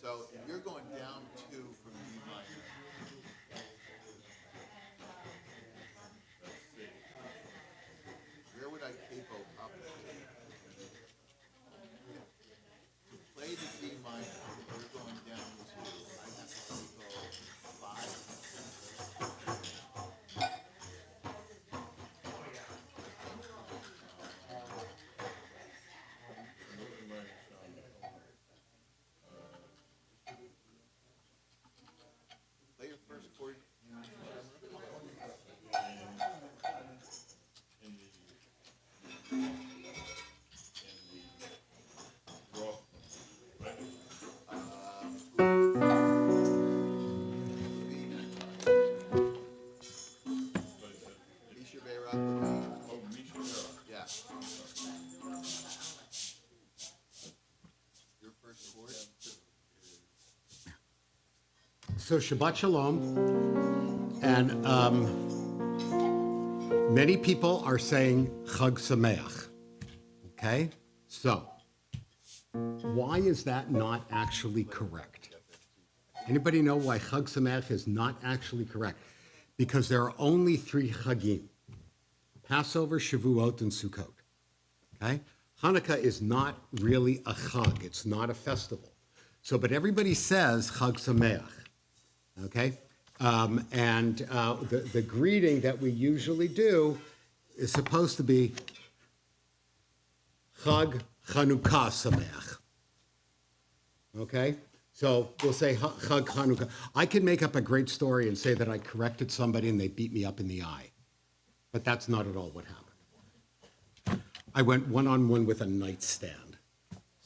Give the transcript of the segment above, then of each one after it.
So if you're going down 2 from D minor, where would I capo up to? To play the D minor, if you're going down 2, I have to capo 5. Play your first chord. Yeah. Your first chord. So Shabbat Shalom, and many people are saying Chag Sameach. Okay, so why is that not actually correct? Anybody know why Chag Sameach is not actually correct? Because there are only 3 Chagim: Passover, Shavuot, and Sukkot. Okay, Hanukkah is not really a Chag; it's not a festival. So, but everybody says Chag Sameach. Okay, the greeting that we usually do is supposed to be Chag Chanukah Sameach. Okay, so we'll say Chag Chanukah. I can make up a great story and say that I corrected somebody and they beat me up in the eye, but that's not at all what happened. I went one-on-one with a nightstand.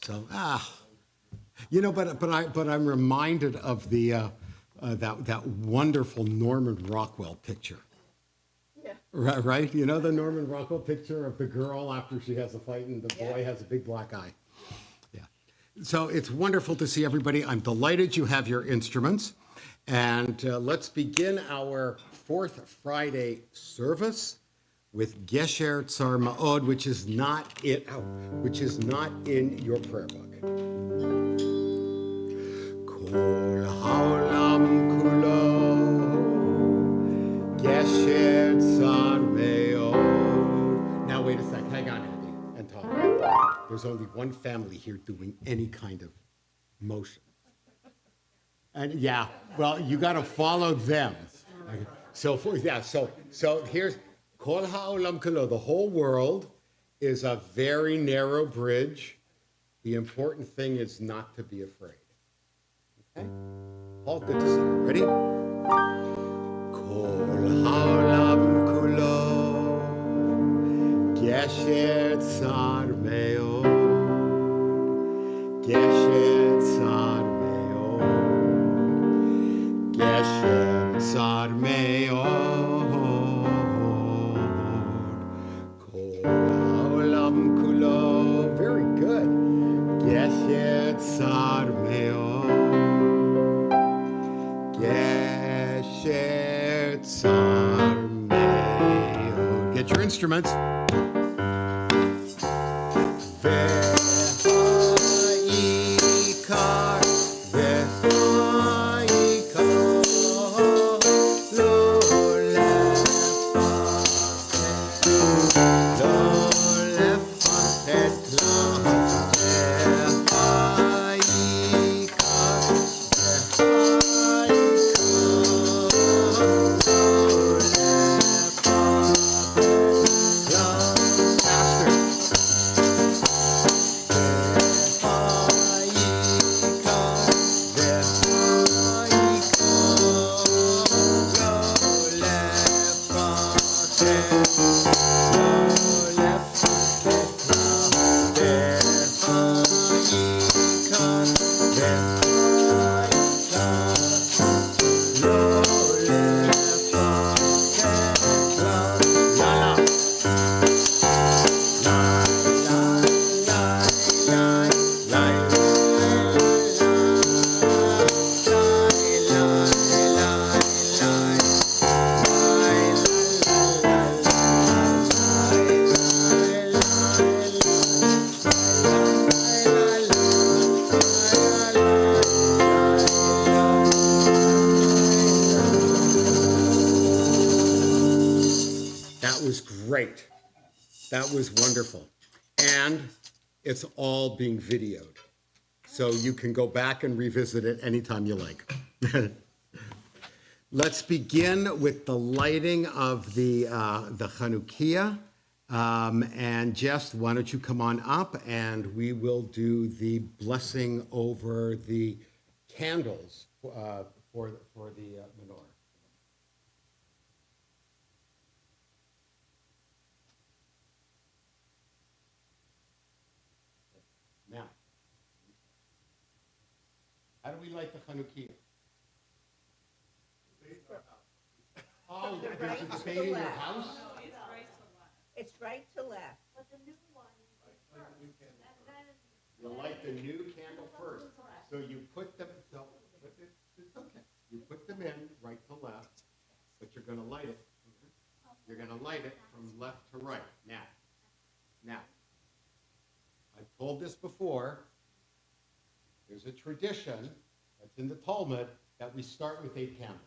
So but I'm reminded of the. That wonderful Norman Rockwell picture. Yeah. Right? You know the Norman Rockwell picture of the girl after she has a fight and the boy has a big black eye? Yeah. So it's wonderful to see everybody. I'm delighted you have your instruments. And let's begin our 4th Friday service with Gesher Tzar Ma'od, which is not in your prayer book. Kol haolam kulo gesher tzar me'od. Now wait a sec, hang on, Andy and Tom. There's only one family here doing any kind of motion. And yeah, well, you got to follow them. So here's Kol haolam kulo. The whole world is a very narrow bridge. The important thing is not to be afraid. Okay. All good to see you. Ready? Kol haolam kulo gesher tzar me'od gesher tzar me'od gesher tzar me'od Kol haolam kulo. Very good. Gesher tzar me'od Gesher tzar me'od. Get your instruments. Ve'ha'ikar, ve'ha'ikar, lo lefatet la'at ve'ha'ikar. great. That was wonderful. And it's all being videoed. So you can go back and revisit it anytime you like. Let's begin with the lighting of the Chanukiah. And Jess, why don't you come on up and we will do the blessing over the candles for the menorah. Now, how do we light the Chanukiah? Oh, there's a debate in your house? It's right to left. But the new one is first, and then You light the new candle first. So you put them, it's okay. You put them in right to left, but you're gonna light it. You're gonna light it from left to right. Now, I've told this before. There's a tradition that's in the Talmud that we start with 8 candles.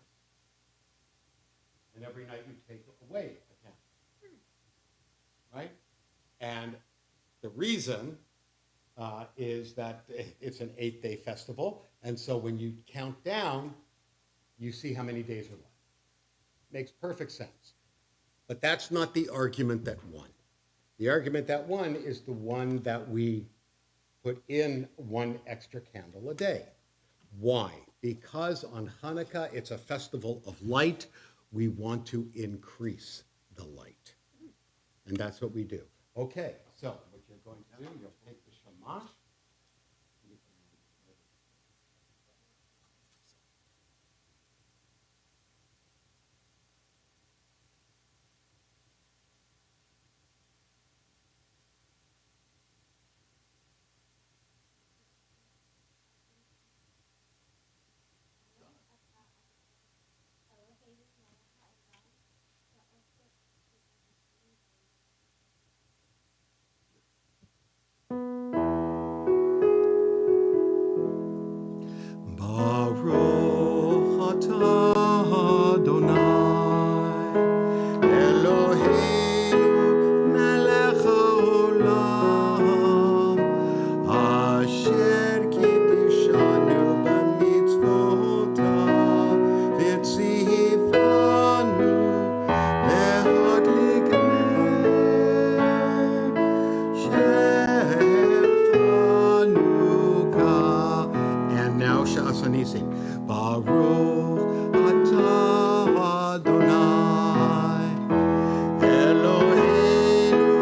And every night you take away a candle. Right? And the reason is that it's an 8-day festival. And so when you count down, you see how many days are left. Makes perfect sense. But that's not the argument that won. The argument that won is the one that we put in 1 extra candle a day. Why? Because on Hanukkah, it's a festival of light. We want to increase the light. And that's what we do. Okay, so what you're going to do, you'll take the shamash. Baruch atah Adonai Eloheinu melech haolam asher kiddishanu b'mitzvotav v'tzivanu lehodlik and now Sha'asanisim. Baruch atah Adonai Eloheinu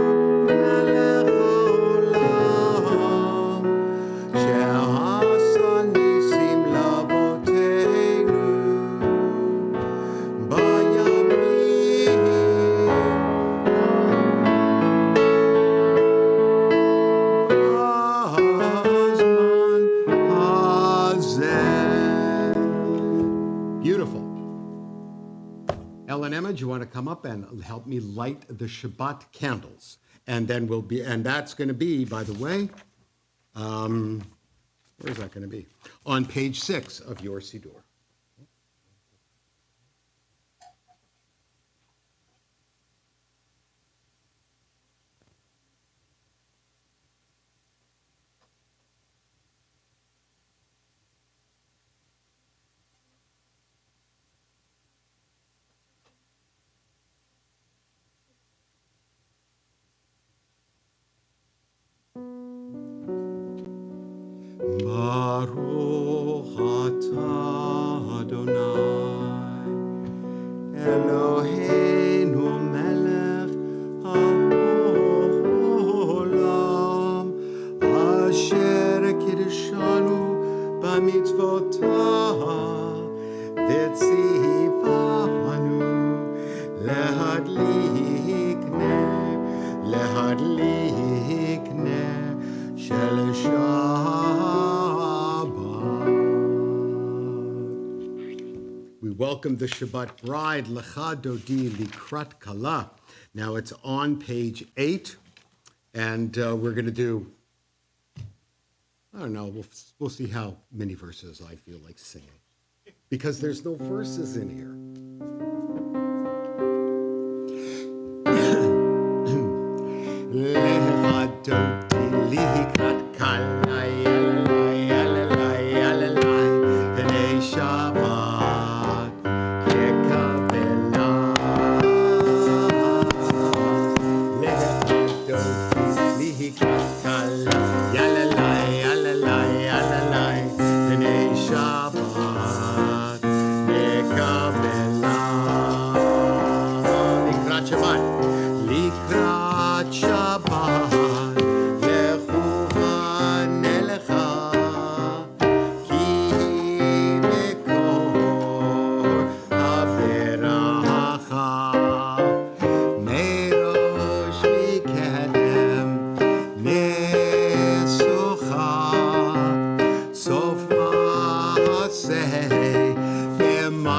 melech haolam she'asa nisim lavoteinu bayamim Beautiful. Ellen Emma, do you want to come up and help me light the Shabbat candles? And then and that's going to be, by the way, where's that going to be? On page 6 of your Siddur. Baruch atah Adonai Eloheinu melech haolam asher kiddishanu b'mitzvotav v'tzivanu lehadlik ner shel We welcome the Shabbat bride, Lecha Dodi Likrat Kala. Now it's on page 8, and we're going to do, I don't know, we'll see how many verses I feel like singing. Because there's no verses in here.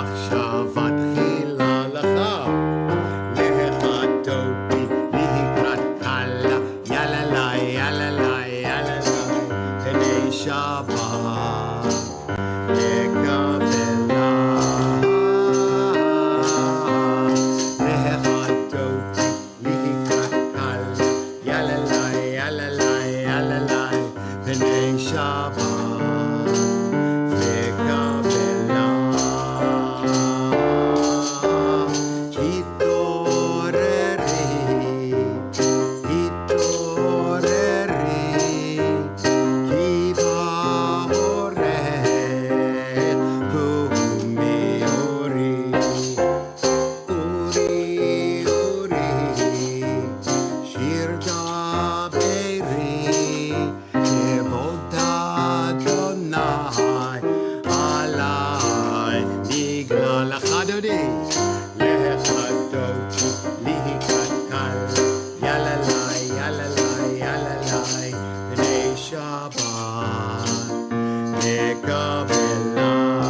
מחשבה תחילה לך, לחטאתי לקראת קלה, יאללה יאללה יאללה, פני שבת לקבלה.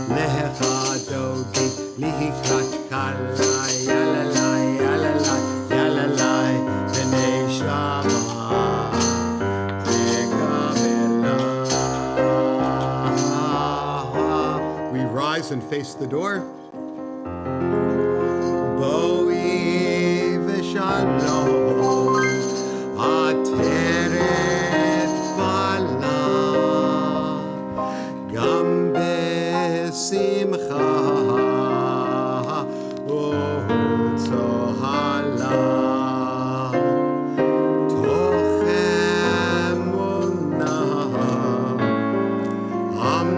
לחטאתי לקראת קלה, יאללה יאללה יאללה, פני שבת and face the door. Boi v'shalom, ateret bala, gam besimcha, u'tzohala, toch emunah, am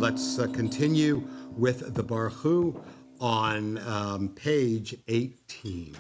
Let's continue with the Baruch Hu on page 18.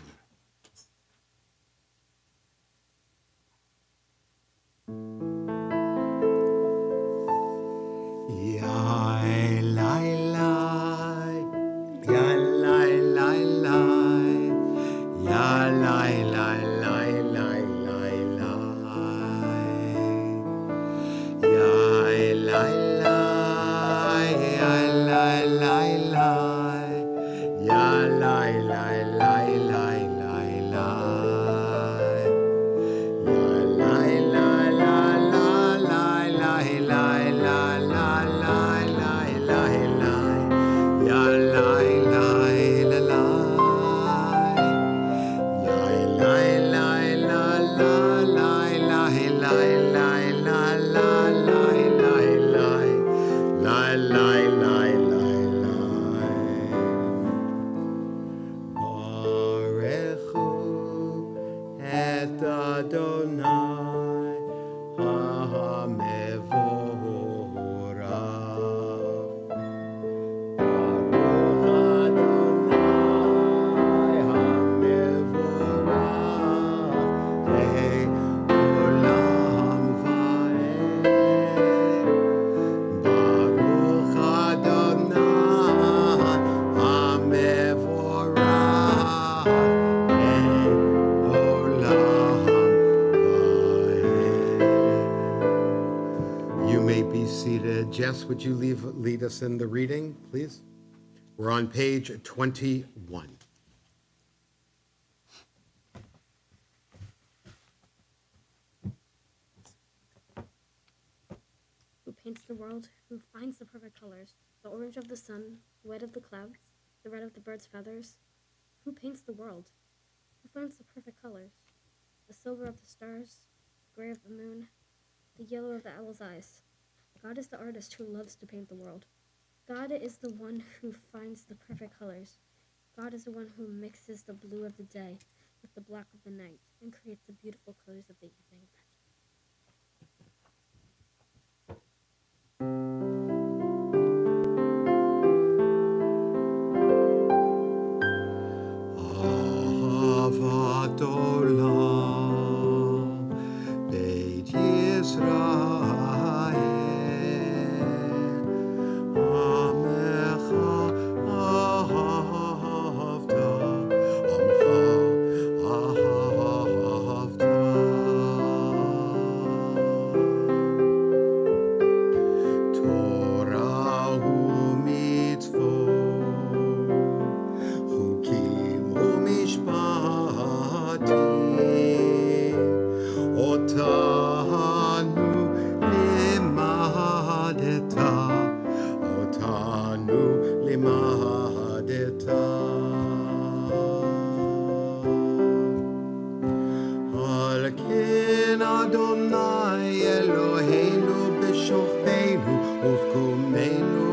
Jess, would you lead us in the reading, please? We're on page 21. Who paints the world, who finds the perfect colors, the orange of the sun, the white of the clouds, the red of the bird's feathers? Who paints the world? Who finds the perfect colors, the silver of the stars, the gray of the moon, the yellow of the owl's eyes? God is the artist who loves to paint the world. God is the one who finds the perfect colors. God is the one who mixes the blue of the day with the black of the night and creates the beautiful colors of the evening. Ahavat olam, Beit Yisrael, Amecha ahavta, Amcha ahavta. Torah u'mitzvot, chukim u'mishpatim, otanu limadeta, otanu limadeta. Al ken Adonai Eloheinu b'shochbeinu uvkumenu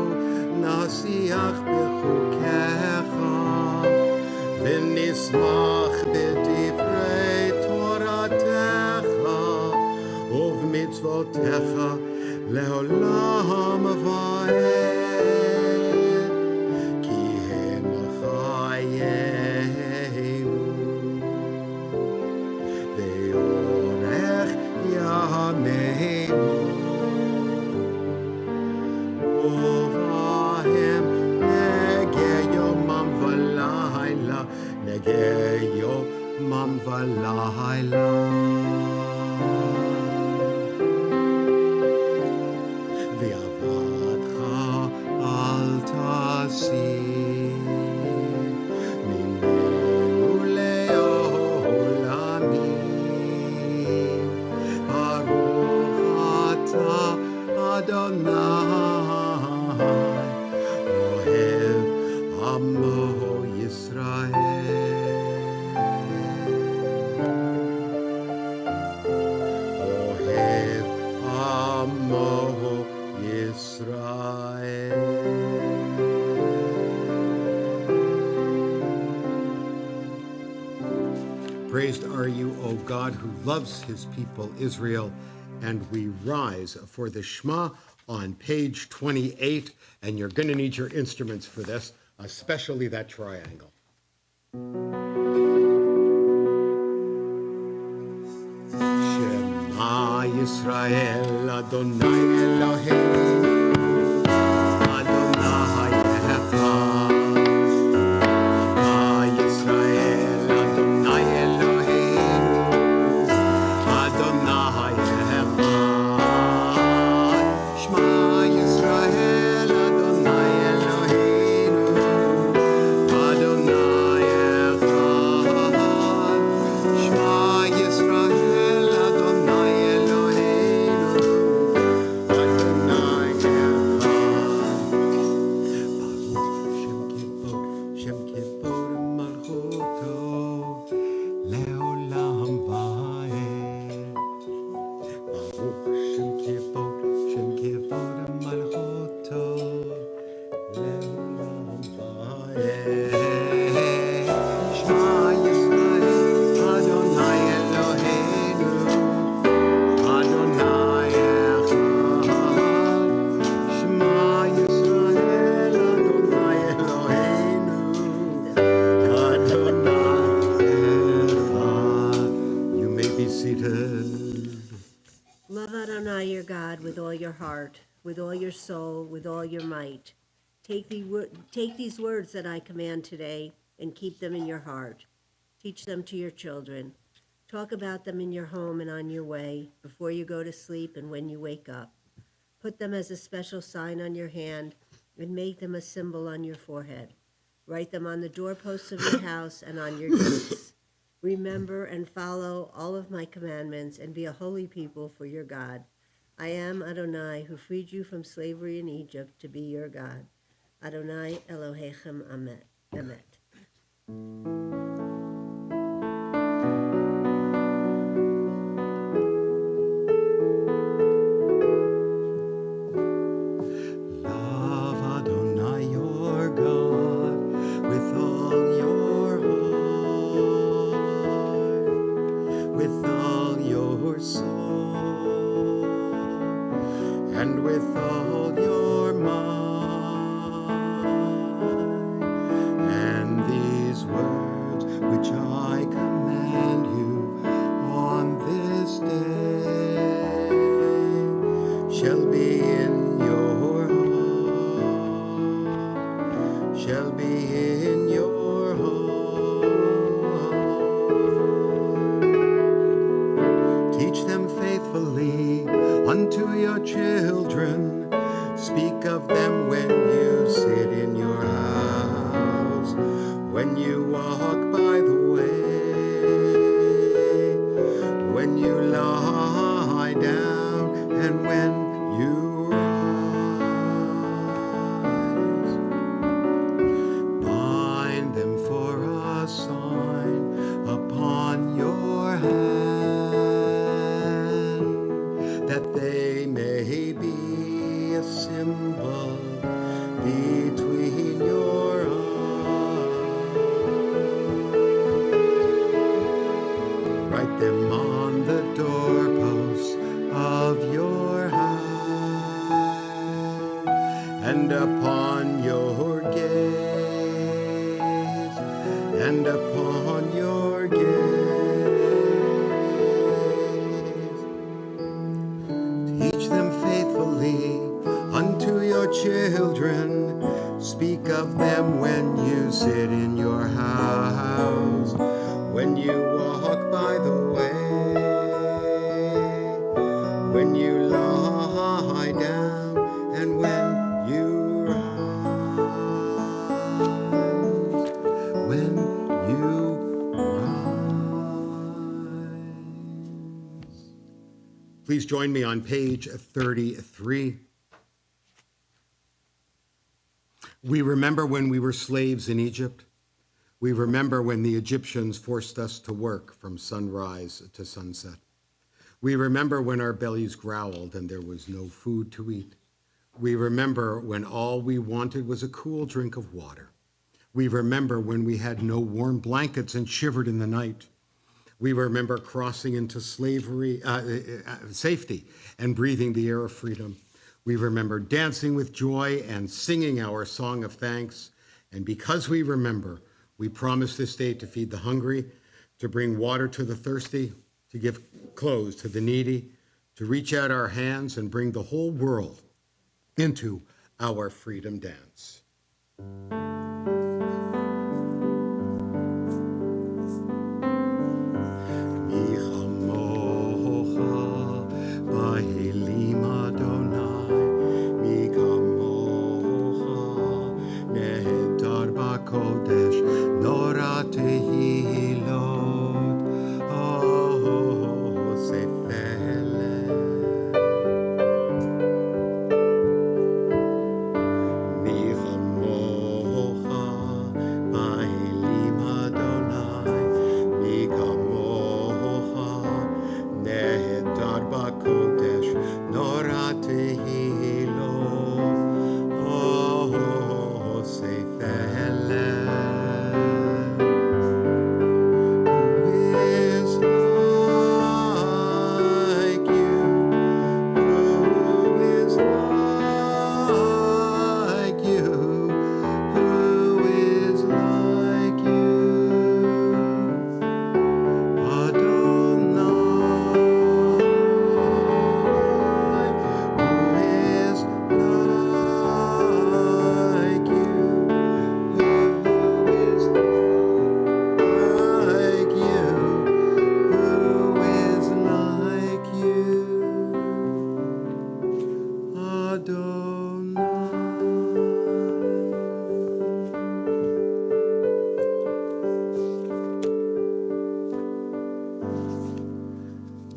nasiach b'chukecha v'nismach b'divrei Toratecha uv'mitzvotecha leolam va'ed ki hem chayenu ve'orech yameinu uvahem nege yomam v'layla nege yomam v'layla ve'avadcha al tasir minenu le'olamim baruch atah Adonai ohev amo Yisrael ohev amo Yisrael. Praised are you, O God, who loves his people Israel. And we rise for the Shema on page 28. And you're going to need your instruments for this, especially that triangle. Shema Yisrael Adonai Eloheinu Adonai Echad. Shema Yisrael Adonai Eloheinu Adonai Echad. Shema Yisrael Adonai Eloheinu Adonai Echad. Shema Yisrael Adonai Eloheinu Adonai Echad. Baruch Shem Kivod Malchuto Leolam Va'ed. Baruch Shem Kivod Malchuto Leolam Va'ed. Shema Yisrael Adonai Eloheinu Adonai Echad. Shema Yisrael Adonai Eloheinu Adonai Echad. You may be seated. Love Adonai your God with all your heart, with all your soul, with all your might. Take these words that I command today and keep them in your heart. Teach them to your children. Talk about them in your home and on your way, before you go to sleep and when you wake up. Put them as a special sign on your hand and make them a symbol on your forehead. Write them on the doorposts of your house and on your gates. Remember and follow all of my commandments and be a holy people for your God. I am Adonai, who freed you from slavery in Egypt to be your God. Adonai Elohechem Emet. Love Adonai shall be in your heart. Teach them faithfully unto your children. Speak of them when you sit in your house, when you walk by the way, when you lie down, and when you rise. Bind them for a sign upon your hand, that they may be a symbol between your eyes. Write them on the doorposts of your house and upon your gates, and upon your gates. Teach them faithfully unto your children. Speak of them when you sit in your house, when you walk by the way, when you lie down, and when you rise. When you rise. Please join me on page 33. We remember when we were slaves in Egypt. We remember when the Egyptians forced us to work from sunrise to sunset. We remember when our bellies growled and there was no food to eat. We remember when all we wanted was a cool drink of water. We remember when we had no warm blankets and shivered in the night. We remember crossing into safety and breathing the air of freedom. We remember dancing with joy and singing our song of thanks. And because we remember, we promise this day to feed the hungry, to bring water to the thirsty, to give clothes to the needy, to reach out our hands and bring the whole world into our freedom dance.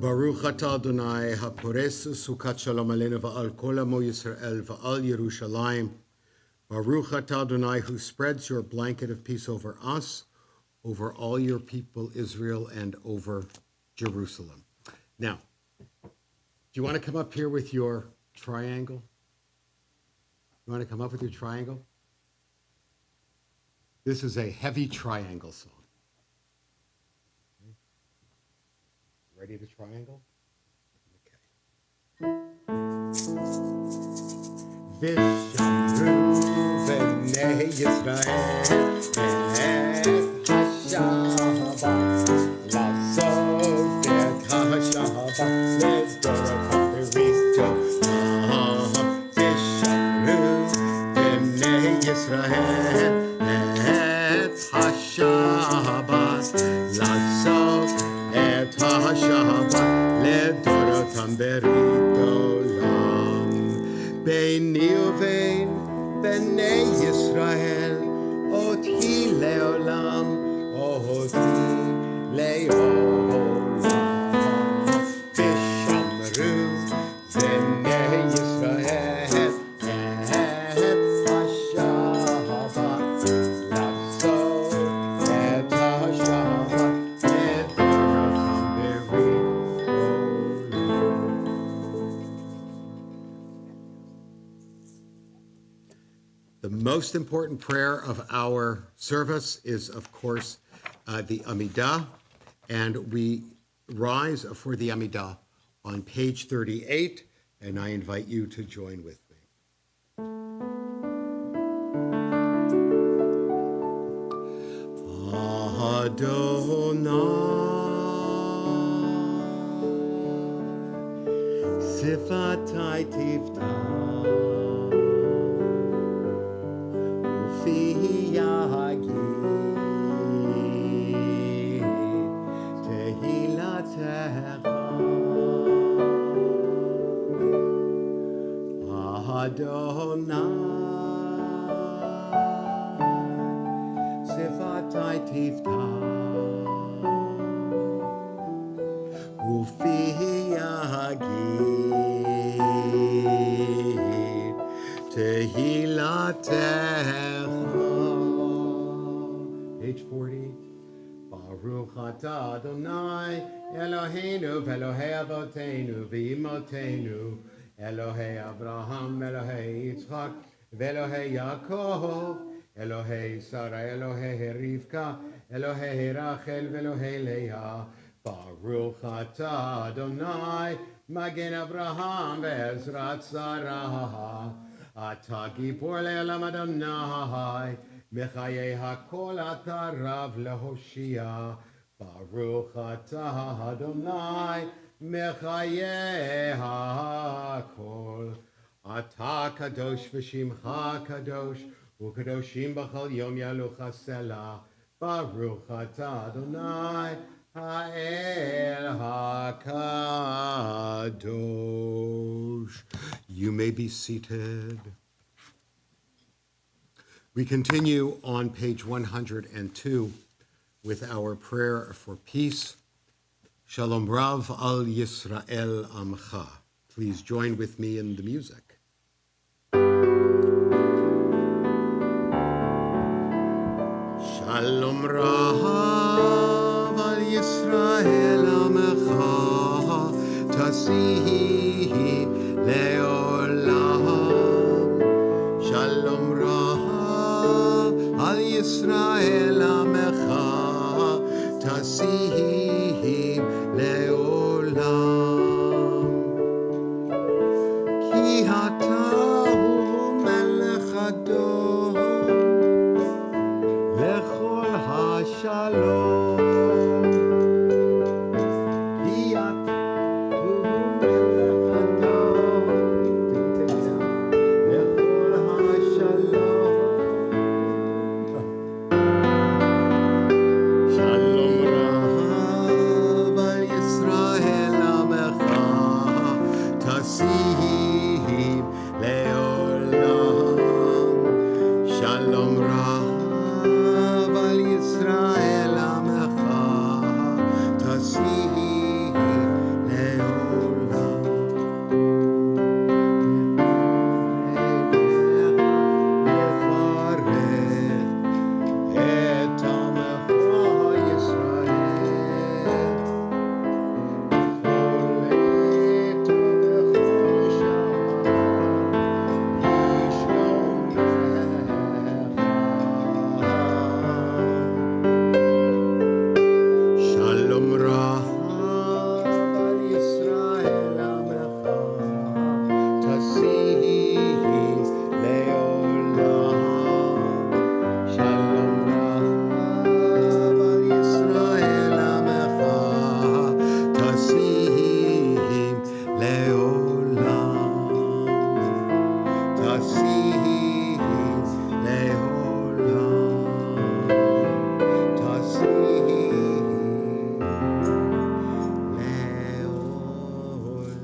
Baruch atah Adonai hapores sukat shalom aleinu va'al kol amo Yisrael va'al Yerushalayim. Baruch atah Adonai, who spreads your blanket of peace over us, over all your people Israel, and over Jerusalem. Now, do you want to come up here with your triangle? You want to come up with your triangle? This is a heavy triangle song. Ready to triangle? Okay. Vishamru b'nei Yisrael et ha-Shabbat la'asot et ha-Shabbat l'dorot ha'Rishon. Vishamru b'nei Yisrael most important prayer of our service is, of course, the Amidah, and we rise for the Amidah on page 38, and I invite you to join with me. Adonai, Sifatai Tiftach, Ufi Yagid, Tehilatecha, Adonai, Sifatai Tiftach, Ufi Yagid, Tehilatecha. Page 40. Baruch atah Adonai, Eloheinu v'Elohei Avoteinu v'Imotenu, Elohei Abraham, Elohei Yitzchak, v'Elohei Yaakov, Elohei Sarah, Elohei Rivka, Elohei Rachel, v'Elohei Leah. Baruch atah Adonai, Magen Abraham ve'Ezrat Sarah. Atah Gibor le'olam Adonai, Mechayei hakol atah Rav lehoshia. Baruch atah Adonai, Mechayei hakol. Atah kadosh v'shimcha kadosh, u'kadoshim b'chol yom yalucha selah. Baruch atah Adonai, ha'el hakadosh. You may be seated. We continue on page 102 with our prayer for peace. Shalom Rav al Yisrael Amcha. Please join with me in the music. Shalom Rav al Yisrael Amcha, Tasihi le'olam. Shalom Rav al Yisrael Amecha, Tasihim le'olam. Ki hatahu melech hador, lechol hashalom. Ki hatahu melech hador, lechol hashalom. Shalom Rav al Yisrael Amecha, Tasihim le'olam. Shalom Rav al Yisrael Amecha, Tasihim le'olam. Et Amecha Yisrael, Cholet v'chosha, Shalom Rav al Yisrael Amecha, Tasihim le'olam. Shalom Rav al Yisrael Amecha, Tasihim le'olam. Tasihim le'olam. Tasihim le'olam.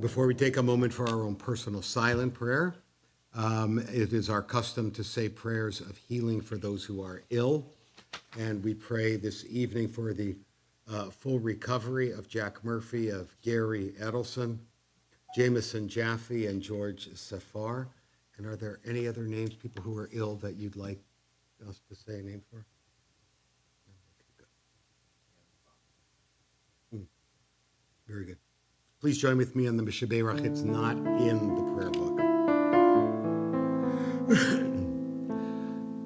Before we take a moment for our own personal silent prayer, it is our custom to say prayers of healing for those who are ill. And we pray this evening for the full recovery of Jack Murphy, of Gary Edelson, Jameson Jaffe, and George Safar. And are there any other names, people who are ill, that you'd like us to say a name for? Okay, good. Very good. Please join with me on the Mishaberach. It's not in the prayer book.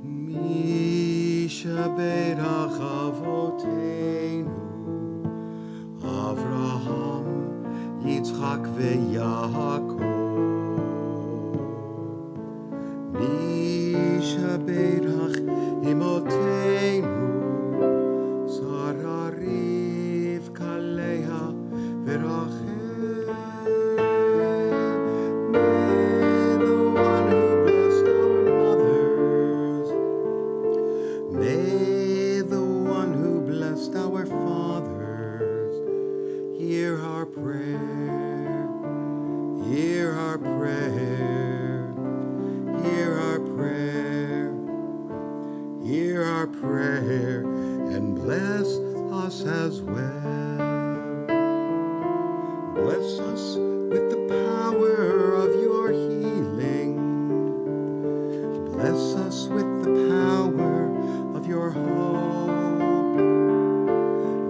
Mishaberach Avoteinu Avraham Yitzchak veYaakov Mishaberach Imoteinu Sarah Rivka Leah v'Rachel. May the one who blessed our mothers, may the one who blessed our fathers, hear our prayer, hear our prayer, hear our prayer, hear our prayer, and bless us as well. Bless us with the power of your healing. Bless us with the power of your hope.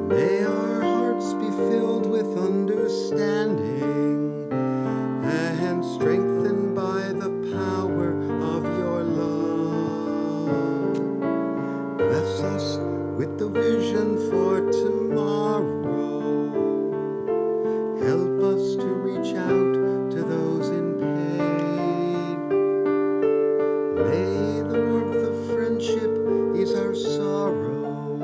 May our hearts be filled with understanding and strengthened by the power of your love. Bless us with the vision for tomorrow. Help us to reach out to those in pain. May the warmth of friendship ease our sorrow.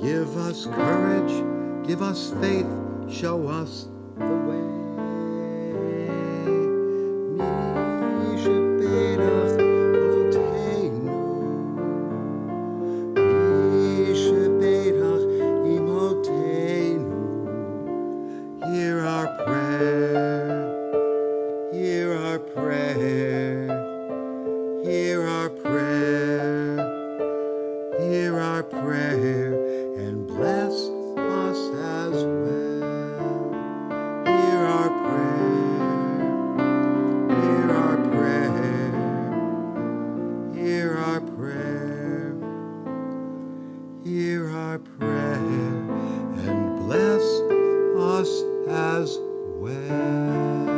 Give us courage, give us faith, show us the way. Mishaberach Avoteinu, Mishaberach Imoteinu. Hear our prayer, hear our prayer, hear our prayer, hear our prayer, and bless us as well. Hear our prayer, hear our prayer, hear our prayer, hear our prayer, and bless us as well.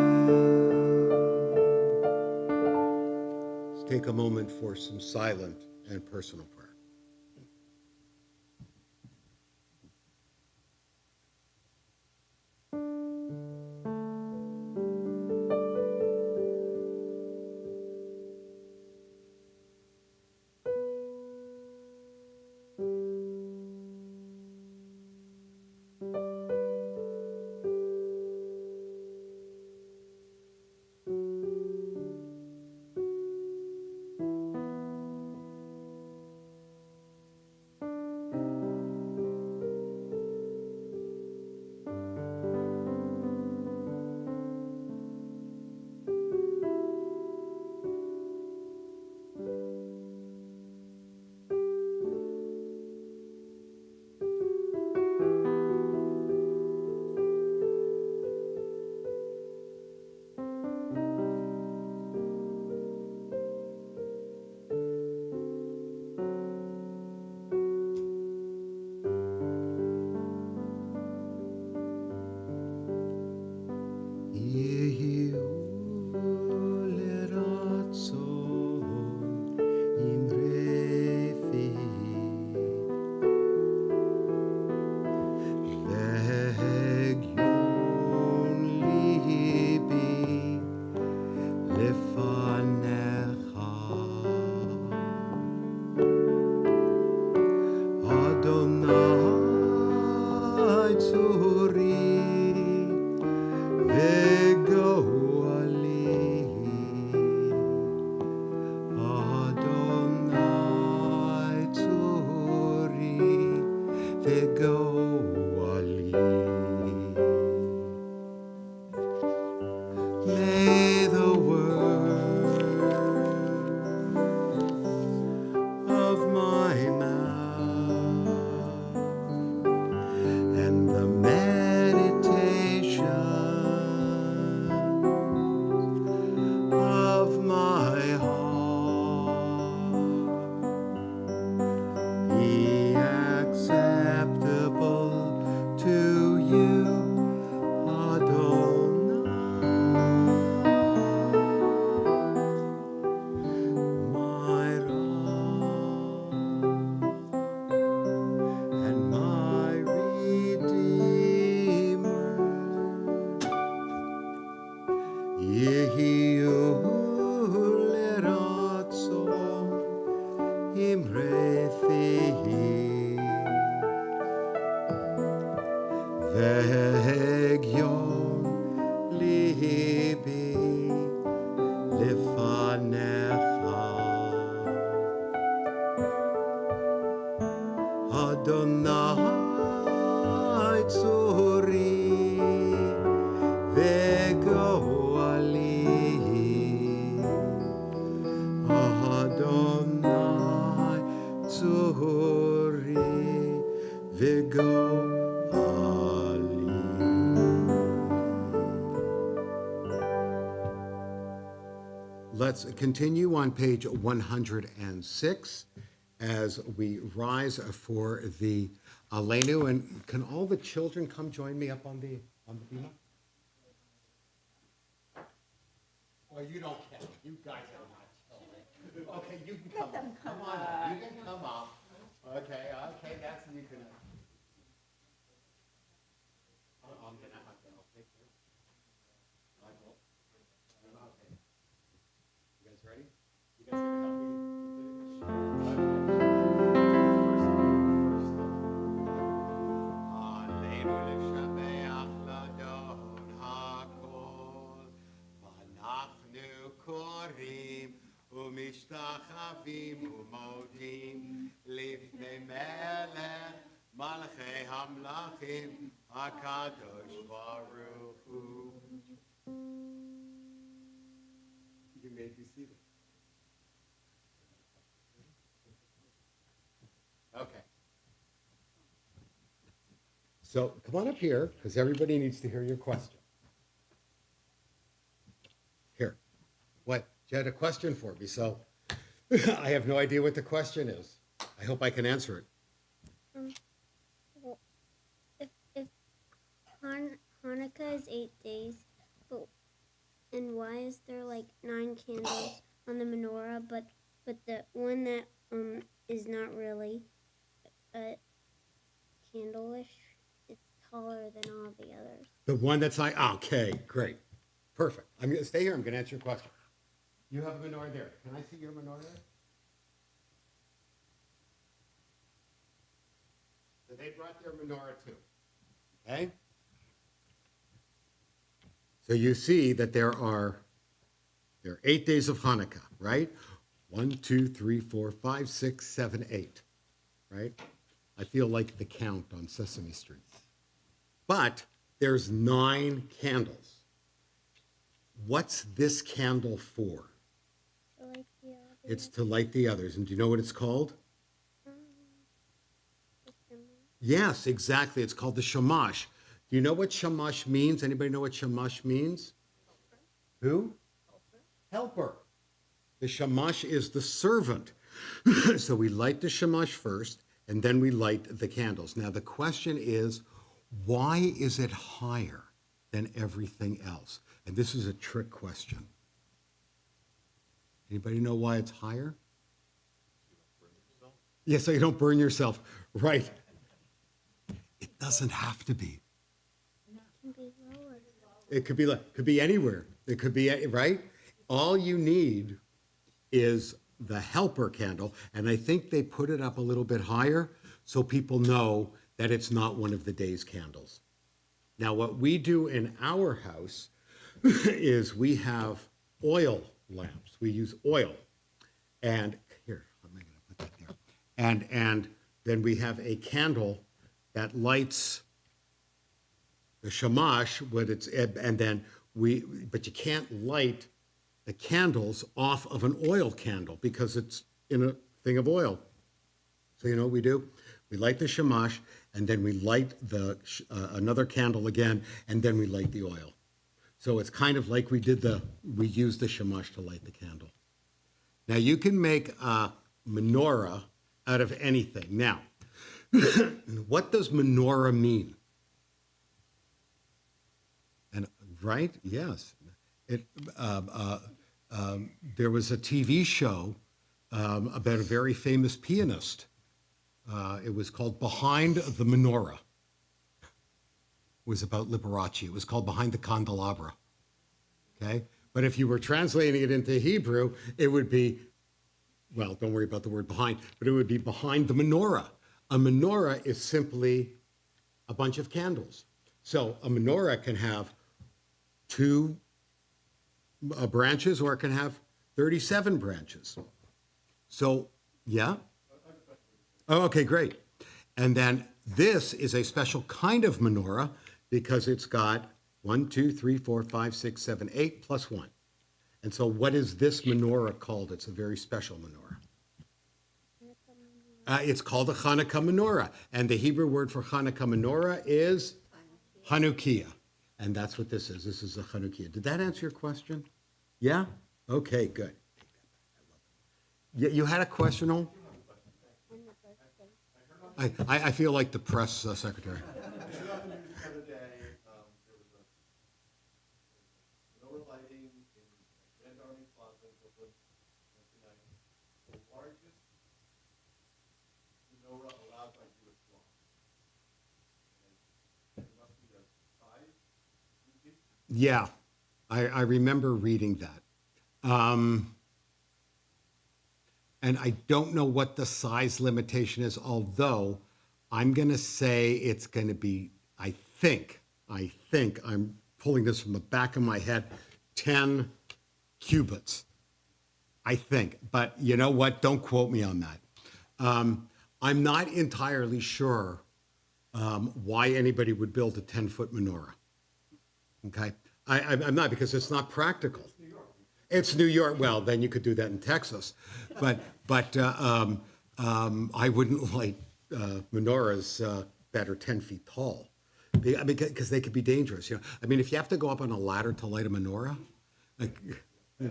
Let's take a moment for some silent and personal prayer. May the word לרצון אמרי פיי והגיון ליבי לפניך אדוני צורי וגואלי אדוני צורי וגואלי. Let's continue on page 106 as we rise for the Aleinu. And can all the children come join me up on the bima? Well, you don't count. You guys are not children. Okay, you can come. Come on up. You can come up. Okay, that's you can. I'm gonna have to help take this. Michael. Okay. You guys ready? You guys gonna help me? Aleinu לשבח לאדון הכל, ואנחנו קוראים ומשתחווים ומודים לפני מלך מלכי המלכים הקדוש ברוך הוא. You may be seated. Okay. So come on up here, because everybody needs to hear your question. Here. What? You had a question for me, so I have no idea what the question is. I hope I can answer it. Well, if Hanukkah is 8 days, and why is there like 9 candles on the menorah, but the one that is not really candle-ish, it's taller than all the others. The one that's like, okay, great. Perfect. I'm going to stay here. I'm going to answer your question. You have a menorah there. Can I see your menorah there? So they brought their menorah too. Okay? So you see that there are 8 days of Hanukkah, right? 1, 2, 3, 4, 5, 6, 7, 8, right? I feel like the count on Sesame Street. But there's 9 candles. What's this candle for? So like the others. It's to light the others. And do you know what it's called? Yes, exactly. It's called the shamash. Do you know what shamash means? Anybody know what shamash means? Who? Helper. The shamash is the servant. So we light the shamash first, and then we light the candles. Now the question is, why is it higher than everything else? And this is a trick question. Anybody know why it's higher? Yeah, so you don't burn yourself. Right. It doesn't have to be. It can be lower. It could be anywhere. It could be, right? All you need is the helper candle, and I think they put it up a little bit higher so people know that it's not one of the day's candles. Now, what we do in our house is we have oil lamps. We use oil. And here, how am I going to put that there? And then we have a candle that lights the shamash, but you can't light the candles off of an oil candle because it's in a thing of oil. So you know what we do? We light the shamash, and then we light another candle again, and then we light the oil. So it's kind of like we used the shamash to light the candle. Now you can make a menorah out of anything. Now, what does menorah mean? And right? Yes. There was a TV show about a very famous pianist. It was called Behind the Menorah. It was about Liberace. It was called Behind the Candelabra. Okay? But if you were translating it into Hebrew, it would be, well, don't worry about the word behind, but it would be behind the menorah. A menorah is simply a bunch of candles. So a menorah can have two branches, or it can have 37 branches. So, yeah? Oh, okay, great. And then this is a special kind of menorah because it's got 1, 2, 3, 4, 5, 6, 7, 8 plus 1. And so what is this menorah called? It's a very special menorah. It's called a Hanukkah menorah. And the Hebrew word for Hanukkah menorah is Hanukkah. And that's what this is. This is a Hanukkah. Did that answer your question? Yeah? Okay, good. You had a question, Ol? I feel like the press secretary. The other day, there was a menorah lighting in Grand Army Plaza in Brooklyn, 1990. The largest menorah allowed by Jewish law. And it must be a size. Yeah, I remember reading that. And I don't know what the size limitation is, although I'm going to say it's going to be, I think, I'm pulling this from the back of my head, 10 cubits. I think. But you know what? Don't quote me on that. I'm not entirely sure why anybody would build a 10-foot menorah. Okay? I'm not, because it's not practical. It's New York. Well, then you could do that in Texas, but I wouldn't light menorahs that are 10 feet tall, because they could be dangerous. You know, I mean, if you have to go up on a ladder to light a menorah, like, it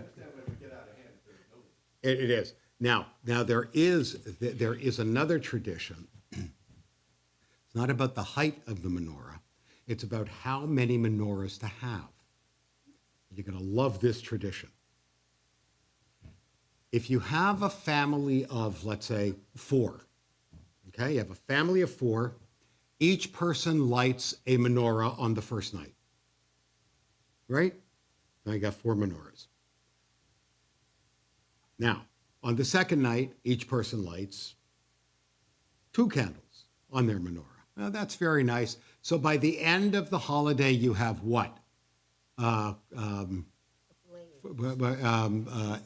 is. Now there is another tradition. It's not about the height of the menorah; it's about how many menorahs to have. You're going to love this tradition. If you have a family of, let's say, 4, okay, you have a family of 4, each person lights a menorah on the first night, right? Now you got 4 menorahs. Now, on the second night, each person lights 2 candles on their menorah. Now, that's very nice. So by the end of the holiday, you have what?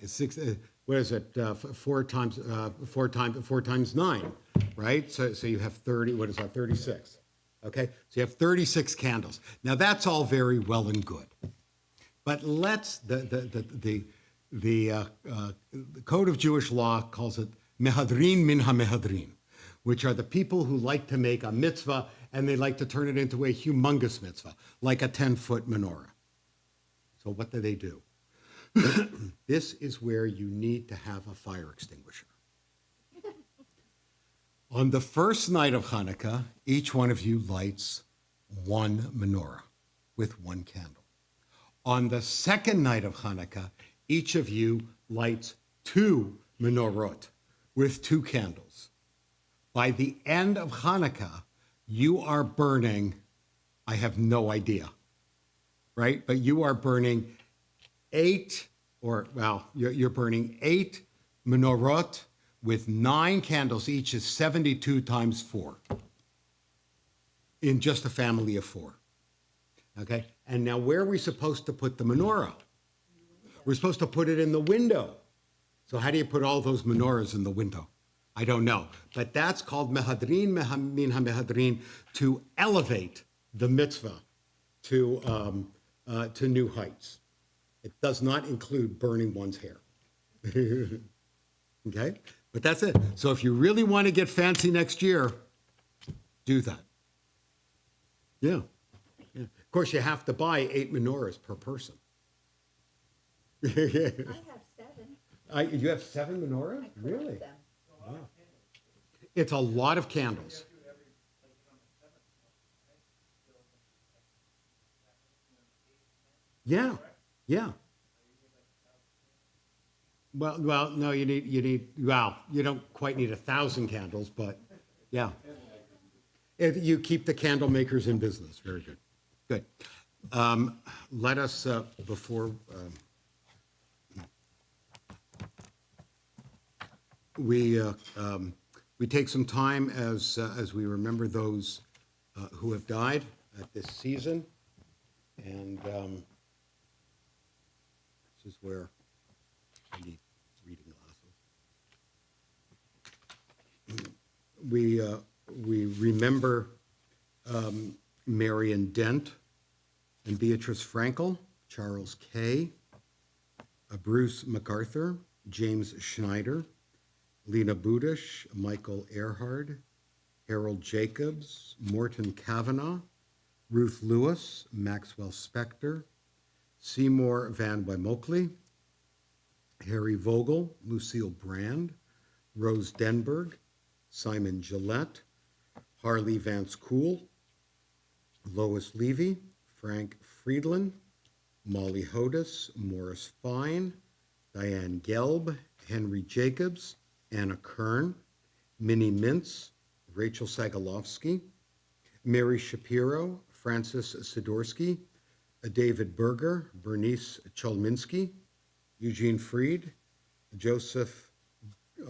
Six. What is it? 4 times 9, right? So you have 30. What is that? 36. Okay. So you have 36 candles. Now that's all very well and good, but let's the Code of Jewish Law calls it mehadrin min ha-mehadrin, which are the people who like to make a mitzvah and they like to turn it into a humongous mitzvah, like a 10-foot menorah. So what do? This is where you need to have a fire extinguisher. On the first night of Hanukkah, each one of you lights 1 menorah with 1 candle. On the second night of Hanukkah, each of you lights 2 menorot with 2 candles. By the end of Hanukkah, you are burning, I have no idea, right? But you are burning 8, you're burning 8 menorot with 9 candles. Each is 72 times 4 in just a family of 4. Okay? And now where are we supposed to put the menorah? We're supposed to put it in the window. So how do you put all those menorahs in the window? I don't know. But that's called mehadrin min ha-mehadrin, to elevate the mitzvah to new heights. It does not include burning one's hair. Okay? But that's it. So if you really want to get fancy next year, do that. Yeah. Of course, you have to buy 8 menorahs per person. I have 7. You have 7 menorahs? I collect Really? them. Wow. It's a lot of candles. Yeah. Well, no, you don't quite need 1,000 candles, but yeah. If you keep the candle makers in business, very good. Good. Let us, before we take some time as we remember those who have died at this season, and this is where I need reading glasses. We remember Marion Dent and Beatrice Frankel, Charles Kay, Bruce MacArthur, James Schneider, Lena Budish, Michael Earhard, Harold Jacobs, Morton Kavanaugh, Ruth Lewis, Maxwell Spector, Seymour Van Wymokely, Harry Vogel, Lucille Brand, Rose Denberg, Simon Gillette, Harley Vance Cool, Lois Levy, Frank Friedland, Molly Hodis, Morris Fine, Diane Gelb, Henry Jacobs, Anna Kern, Minnie Mintz, Rachel Sagalovsky, Mary Shapiro, Francis Sidorsky, David Berger, Bernice Cholminsky, Eugene Fried, Joseph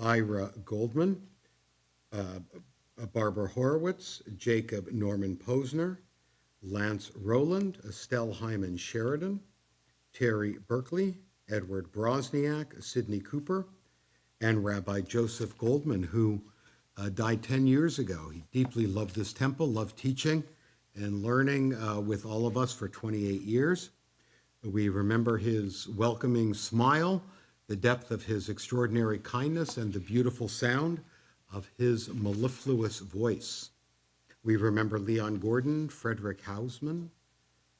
Ira Goldman, Barbara Horowitz, Jacob Norman Posner, Lance Rowland, Estelle Hyman Sheridan, Terry Berkeley, Edward Brosniak, Sidney Cooper, and Rabbi Joseph Goldman, who died 10 years ago. He deeply loved this temple, loved teaching and learning with all of us for 28 years. We remember his welcoming smile, the depth of his extraordinary kindness, and the beautiful sound of his mellifluous voice. We remember Leon Gordon, Frederick Hausman,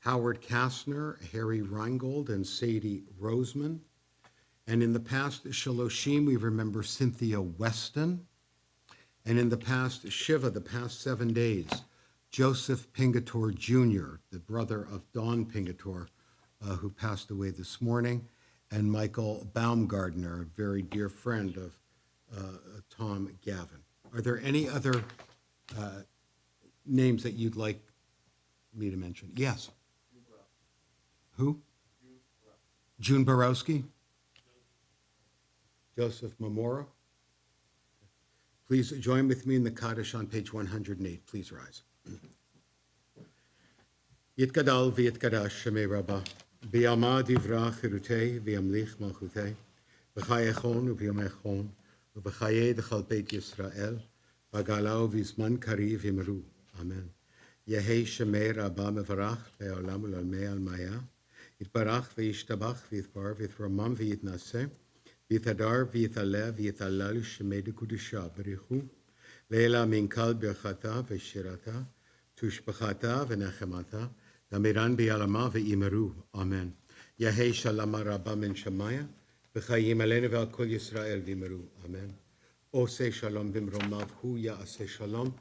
Howard Kastner, Harry Reingold, and Sadie Roseman. And in the past Shaloshim, we remember Cynthia Weston. And in the past Shiva, the past 7 days, Joseph Pingator Jr., the brother of Dawn Pingator, who passed away this morning, and Michael Baumgardner, a very dear friend of Tom Gavin. Are there any other names that you'd like me to mention? Yes. Who? June Borowski? Joseph Mamora? Please join with me in the Kaddish on page 108. Please rise. Yitkadal v'yitkadash shemei Rabbah, b'yama divra chirutei v'yamlich malchutei, v'chayechon u'v'yamechon, u'v'chayei d'chal beit Yisrael, v'gala u'v'zman kari v'imru. Amen. Yehei shemei Rabbah mevarach le'olam u'lalmei al-maya, yitbarach v'yishtabach v'yitbar v'yitramam v'yitnaseh, v'yitadar v'yitaleh v'yitalal shemei d'kudusha b'richu, le'ela minkal birchata v'shirata, tushbachata v'nechemata, damiran b'yalama v'imeru. Amen. Yehei shalama rabba min shamaya, v'chayim aleinu v'al kol Yisrael v'imeru. Amen. Oseh shalom b'mromav hu ya'aseh shalom,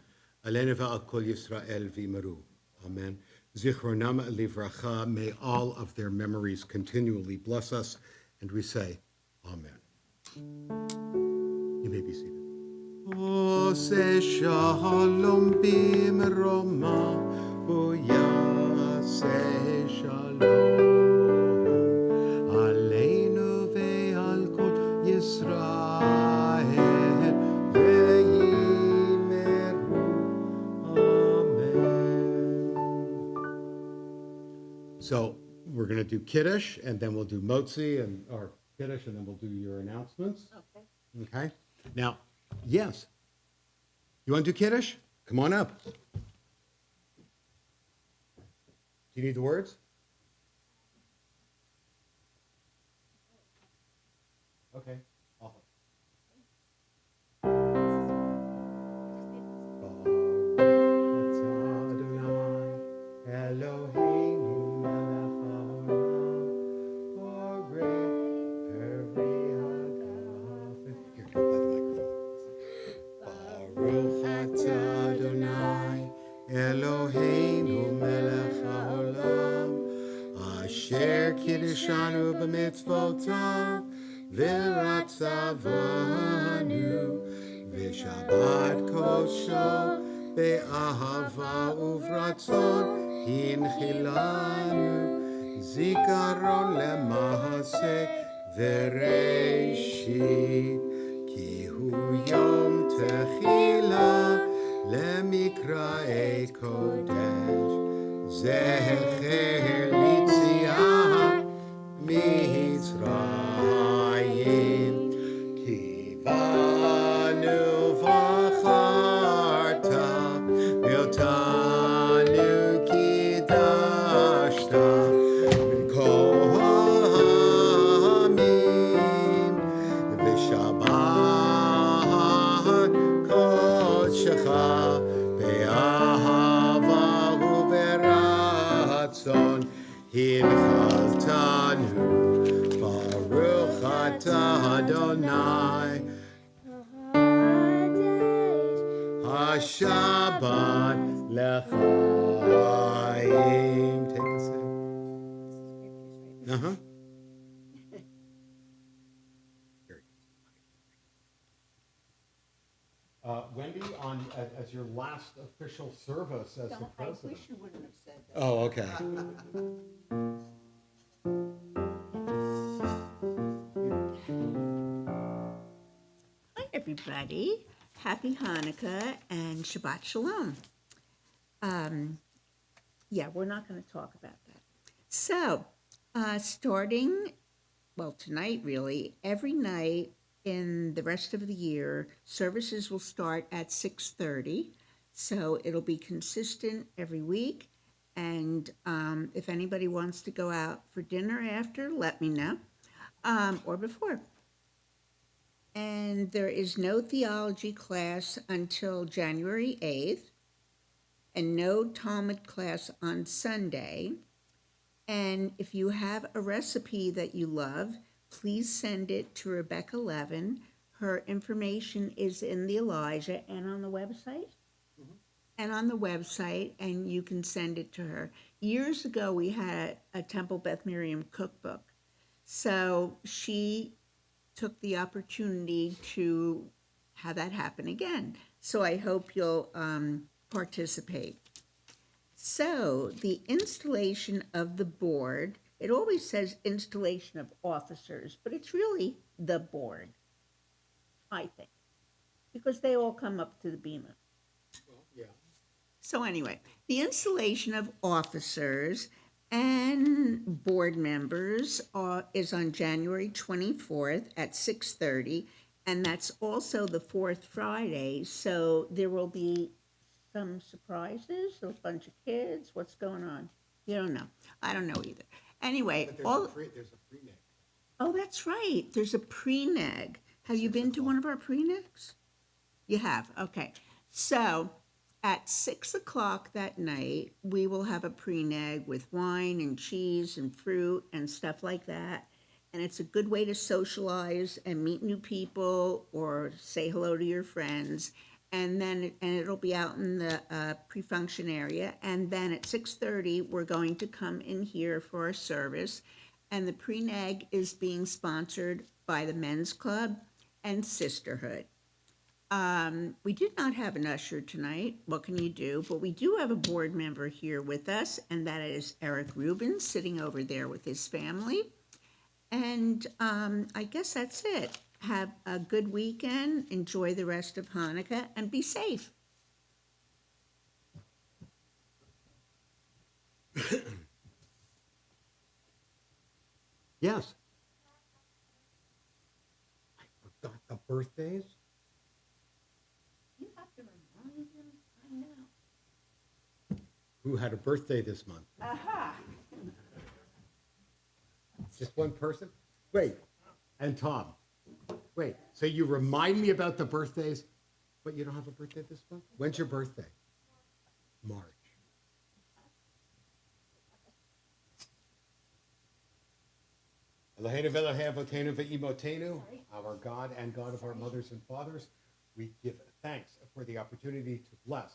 aleinu v'al kol Yisrael v'imeru. Amen. Zichronam livracha, may all of their memories continually bless us, and we say, Amen. You may be seated. Oseh shalom b'mromav hu ya'aseh shalom, aleinu ve'al kol Yisrael ve'imeru. Amen. So we're going to do Kiddush, and then we'll do Motzi, or Kiddush, and then we'll do your announcements. Okay. Okay? Now, yes. You want to do Kiddush? Come on up. Do you need the words? Okay. Awesome. Eloheinu melech haolam, borei hagaf. Here, by the microphone. Baruch atah Adonai, Eloheinu melech haolam, asher kiddeshanu b'mitzvotav, v'ratzavanu, v'shabbat kosho, be'ahava uvratzon, hinchilanu, zikaron lemahase, v'reishit, כי הוא יום תחילה למקראי קודש, זכר ליציאה מצרים. כי בנו בחרת, ואותנו קידשת, בין כל העמים, ושבת קודשך באהבה וברצון הנחלתנו. ברוך אתה אדוני השבת לחיים. Take a sip. Uh-huh. Wendy, as your last official service as the I president. wish you wouldn't have said that. Oh, okay. Hi, everybody. Happy Hanukkah and Shabbat Shalom. Yeah, we're not going to talk about that. So, starting, well, tonight really, every night in the rest of the year, services will start at 6:30. So it'll be consistent every week. And if anybody wants to go out for dinner after, let me know, or before. And there is no theology class until January 8th, and no Talmud class on Sunday. And if you have a recipe that you love, please send it to Rebecca Levin. Her information is in the Elijah and on the website. And on the website, and you can send it to her. Years ago, we had a Temple Beth Miriam cookbook. So she took the opportunity to have that happen again. So I hope you'll participate. So the installation of the board, it always says installation of officers, but it's really the board, I think, because they all come up to the bima. Yeah. So anyway, the installation of officers and board members is on January 24th at 6:30, and that's also the fourth Friday, so there will be some surprises, a bunch of kids, what's going on? You don't know. I don't know either. Anyway, But there's a pre-neg. oh, that's right, there's a pre-neg. Have you been to one of our pre-negs? You have, okay. So at 6 o'clock that night, we will have a pre-neg with wine and cheese and fruit and stuff like that. And it's a good way to socialize and meet new people or say hello to your friends. And then it'll be out in the pre-function area. And then at 6:30, we're going to come in here for our service. And the pre-neg is being sponsored by the Men's Club and Sisterhood. We did not have an usher tonight. What can you do? But we do have a board member here with us, and that is Eric Rubin, sitting over there with his family. And I guess that's it. Have a good weekend. Enjoy the rest of Hanukkah, and be safe. Yes. I forgot the birthdays. You have to remind him. I know. Who had a birthday this month? Aha. Just one person? Wait, and Tom. Wait, so you remind me about the birthdays, but you don't have a birthday this month? When's your birthday? March. Eloheinu v'Elohei avotenu v'imotenu, our God and God of our mothers and fathers, we give thanks for the opportunity to bless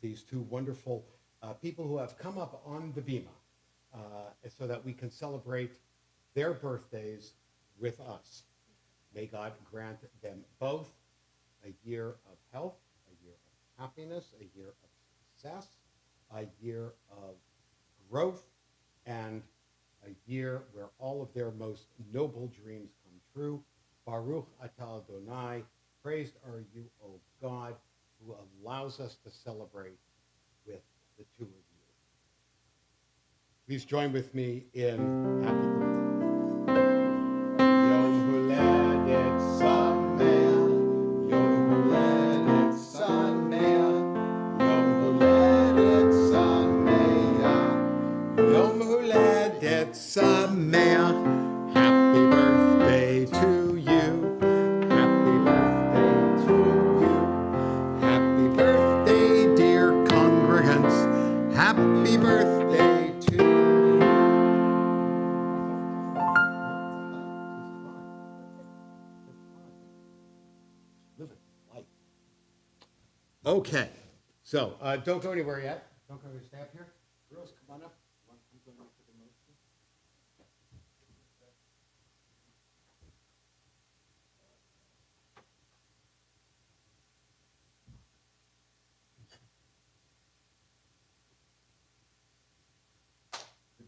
these two wonderful people who have come up on the bima, so that we can celebrate their birthdays with us. May God grant them both a year of health, a year of happiness, a year of success, a year of growth, and a year where all of their most noble dreams come true, Baruch atah Adonai. Praised are you, O God, who allows us to celebrate with the two of you. Please join with me in happy birthday. Yom Huledet Sameach, Yom Huledet Sameach, Yom Huledet Sameach, Yom Huledet Sameach. Happy birthday to you. Happy birthday to you. Happy birthday, dear congregants. Happy birthday to you. Live it life. Okay, so don't go anywhere yet. Don't go anywhere. Stay up here. Girls, come on up. Want to go for the motion?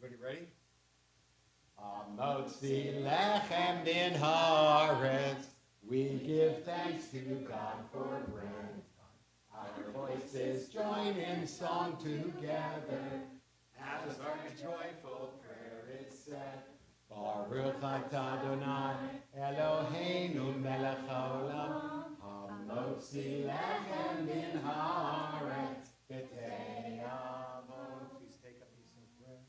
Everybody ready? Amotzi lechem min haaretz. We give thanks to God for bread. Our voices join in song together. As our joyful prayer is said. Baruch atah Adonai Eloheinu melech haolam. Hamotzi lechem min haaretz. B'tei avot. Please take up these in prayer.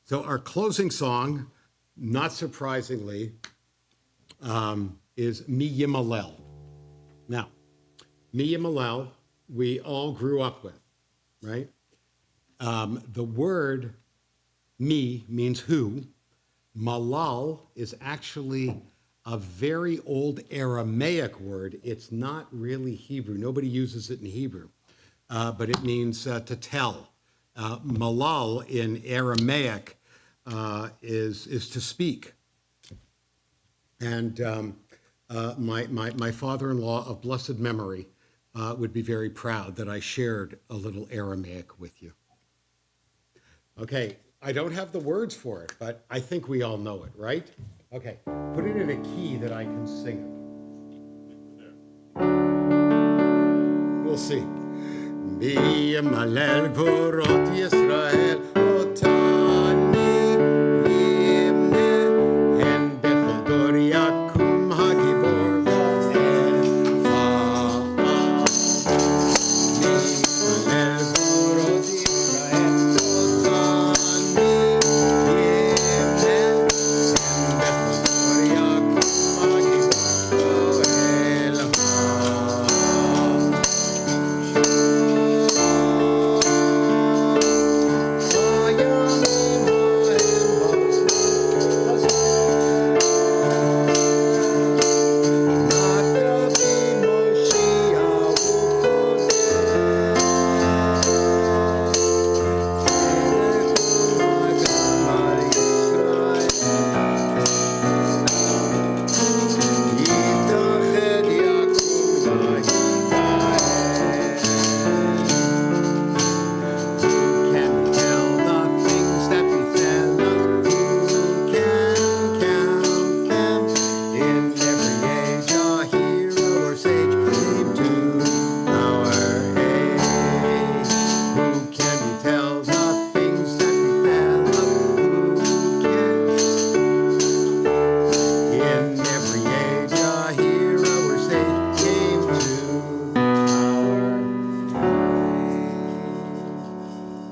So our closing song, not surprisingly, is Mi Yimalel. Now, Mi Yimalel, we all grew up with, right? The word mi means who. Malal is actually a very old Aramaic word. It's not really Hebrew. Nobody uses it in Hebrew, but it means to tell. Malal in Aramaic is to speak. And my father-in-law of blessed memory would be very proud that I shared a little Aramaic with you. Okay, I don't have the words for it, but I think we all know it, right? Okay, put it in a key that I can sing it. We'll see. Mi Yimalel Gvorot Yisrael Otani Yimne Hen Bechol Dor Yakum HaGibor Va'el Ha'am Mi Yimalel Gvorot Yisrael Otani Yimne Hen Bechol Dor Yakum HaGibor Va'el Ha'am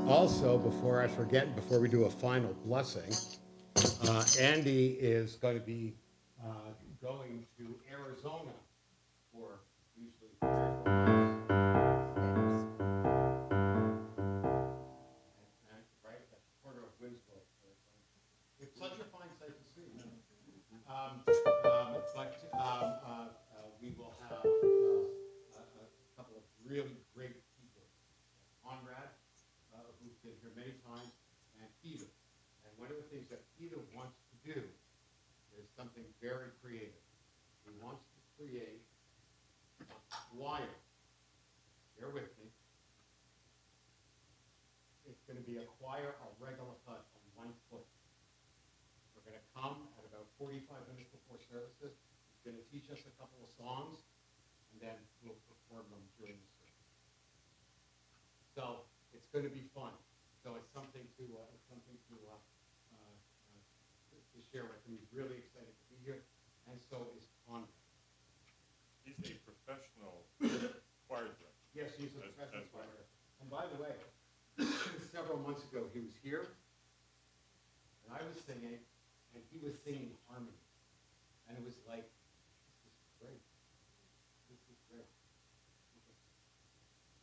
Also, before I forget, before we do a final blessing, Andy is going to be going to Arizona for usually 3 or 4 months. And right at the corner of Winslow, Arizona. It's such a fine sight to see. We will have a couple of really great people. Conrad, who's been here many times, and Peter. And one of the things that Peter wants to do is something very creative. He wants to create a choir. Bear with me. It's going to be a choir, a regular hut on 1 foot. We're going to come at about 45 minutes before services. He's going to teach us a couple of songs, and then we'll perform them during the service. So it's going to be fun. So it's something to share with him. He's really excited to be here, and so is Conrad. He's a professional choir director. Yes, he's a As- professional as well. choir. And by the way, several months ago, he was here, and I was singing, and he was singing harmony. And it was like, this is great. This is great.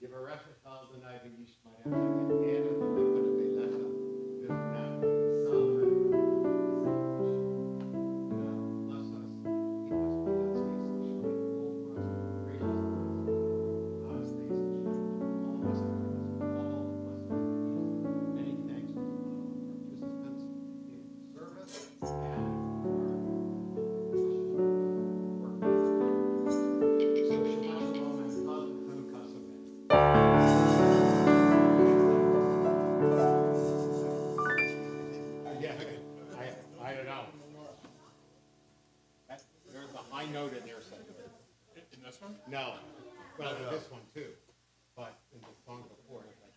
Yivarech Echal Adonai v'yishmarech, and Anna v'lecha v'lecha, v'v'nach, Solomon, bless us, keep us, may God's face shine over us, gracious to us. God's face shine all of us, and bring us all blessings and peace. Many thanks to our participants in the service and our work. So Shabbat Shalom and Chag Hanukkah Sameach. Yeah, I don't know. There's a high note in there somewhere. In this one? No, well, in this one too, but in the song before, it's like,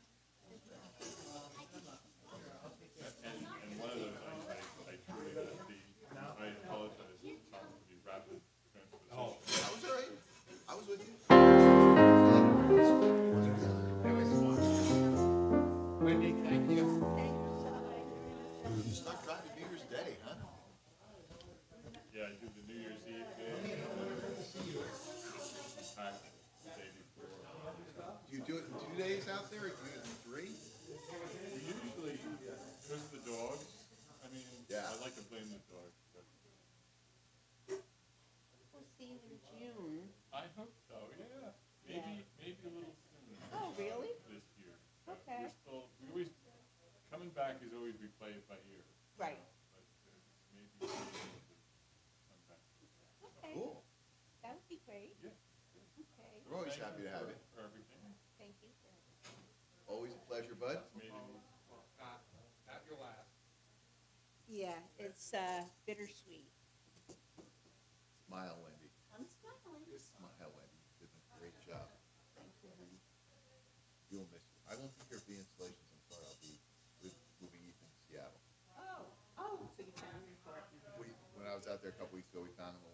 And one of those, I truly, I apologize, it's on the rapid transposition. oh, I was all right. I was with you. that was fun. Wendy, thank you. You snuck by the New Year's Day, huh? Yeah, I do the New Year's Eve day, and then back the day before. Do you do it in 2 days out there, or do you do it in 3? We usually, because of the dogs, I mean, Yeah. I like to blame the dogs, but We'll see you in June. I hope so, yeah. Maybe a little sooner. Oh, really? This year. But Okay. we always, coming back is always we play it by ear. Right. But maybe we come back. Okay, Cool. that would be great. Yeah. Okay, We're always happy to have you. For everything. thank you. Always a pleasure, bud. Meeting. Not your last. Yeah, it's bittersweet. Smile, Wendy. I'm smiling. Smile, Wendy. You did a great job. Thank you, honey. You'll miss you. I won't be here for the installations. I'm sorry. I'll be with moving Ethan to Seattle. Oh, so you found your partner. When I was out there a couple weeks ago, we found him a